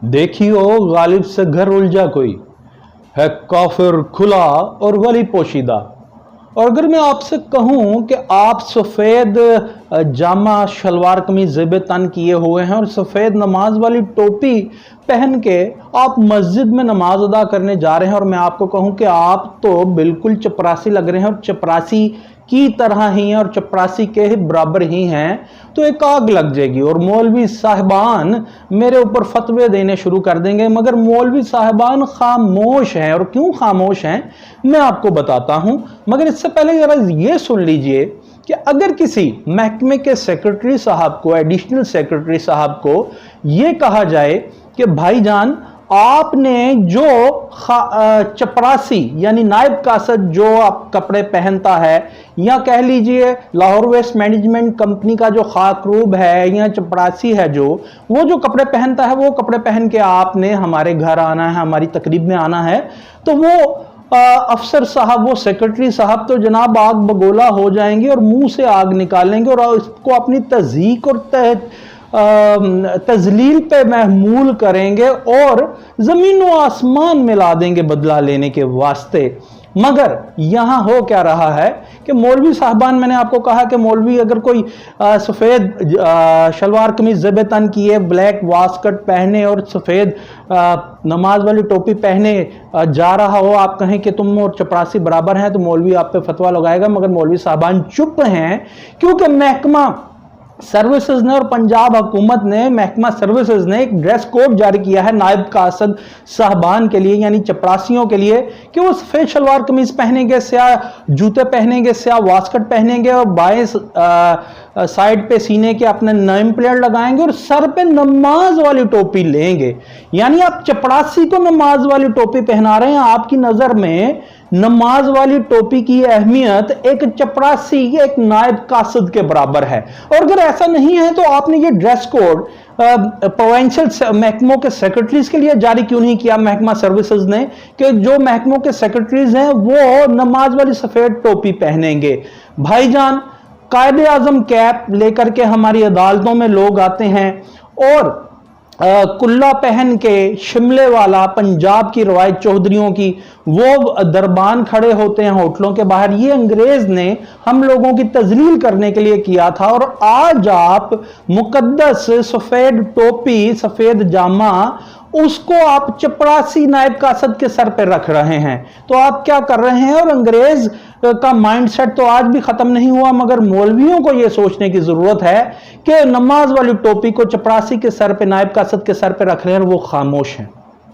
देखियो गालिब से घर उलझा कोई है, काफिर खुला और वली पोशीदा। और अगर मैं आपसे कहूं कि आप सफ़ेद जामा शलवार कमीज ज़ेब तन किए हुए हैं और सफ़ेद नमाज वाली टोपी पहन के आप मस्जिद में नमाज अदा करने जा रहे हैं, और मैं आपको कहूं कि आप तो बिल्कुल चपरासी लग रहे हैं और चपरासी की तरह ही हैं और चपरासी के बराबर ही हैं, तो एक आग लग जाएगी और मौलवी साहिबान मेरे ऊपर फतवे देने शुरू कर देंगे। मगर मौलवी साहिबान खामोश हैं, और क्यों खामोश हैं मैं आपको बताता हूं। मगर इससे पहले जरा ये सुन लीजिए कि अगर किसी महकमे के सेक्रेटरी साहब को, एडिशनल सेक्रेटरी साहब को ये कहा जाए कि भाईजान आपने जो चपरासी यानी नायब कासद जो आप कपड़े पहनता है, या कह लीजिए लाहौर वेस्ट मैनेजमेंट कंपनी का जो खाकरूब है या चपरासी है, जो वो जो कपड़े पहनता है, वो कपड़े पहन के आपने हमारे घर आना है, हमारी तकरीब में आना है, तो वो अफसर साहब, वो सेक्रेटरी साहब तो जनाब आग बगोला हो जाएंगे और मुंह से आग निकालेंगे और इसको अपनी तज़हीक और तजलील पे महमूल करेंगे और जमीन व आसमान मिला देंगे बदला लेने के वास्ते। मगर यहां हो क्या रहा है कि मौलवी साहबान, मैंने आपको कहा कि मौलवी अगर कोई सफ़ेद शलवार कमीज ज़ेब तन किए, ब्लैक वास्कट पहने और सफ़ेद नमाज वाली टोपी पहने जा रहा हो, आप कहें कि तुम और चपरासी बराबर हैं, तो मौलवी आप पे फतवा लगाएगा। मगर मौलवी साहबान चुप हैं, क्योंकि महकमा सर्विसेज ने और पंजाब हुकूमत ने, महकमा सर्विसेज ने एक ड्रेस कोड जारी किया है नायब कासद साहबान के लिए, यानी चपरासियों के लिए, कि वो सफ़ेद शलवार कमीज पहनेंगे, स्याह जूते पहनेंगे, स्याह वास्कट पहनेंगे और बाएं साइड पे सीने के अपने नेम प्लेट लगाएंगे और सर पे नमाज वाली टोपी लेंगे। यानी आप चपरासी को नमाज वाली टोपी पहना रहे हैं। आपकी नजर में नमाज वाली टोपी की अहमियत एक चपरासी, एक नायब कासद के बराबर है। और अगर ऐसा नहीं है तो आपने ये ड्रेस कोड प्रोविंशियल महकमों के सेक्रेटरीज के लिए जारी क्यों नहीं किया महकमा सर्विसेज ने, कि जो महकमों के सेक्रेटरीज हैं वो नमाज वाली सफेद टोपी पहनेंगे। भाईजान, कायदे आजम कैप लेकर के हमारी अदालतों में लोग आते हैं और कुल्ला पहन के, शिमले वाला, पंजाब की रवायत चौधरियों की, वो दरबान खड़े होते हैं होटलों के बाहर। ये अंग्रेज ने हम लोगों की तजलील करने के लिए किया था, और आज आप मुकद्दस सफेद टोपी, सफेद जामा, उसको आप चपरासी नायब कासद के सर पर रख रहे हैं। तो आप क्या कर रहे हैं? और अंग्रेज का माइंडसेट तो आज भी खत्म नहीं हुआ, मगर मौलवियों को यह सोचने की जरूरत है कि नमाज वाली टोपी को चपरासी के सर पे, नायब कासद के सर पे रख रहे हैं और वो खामोश हैं।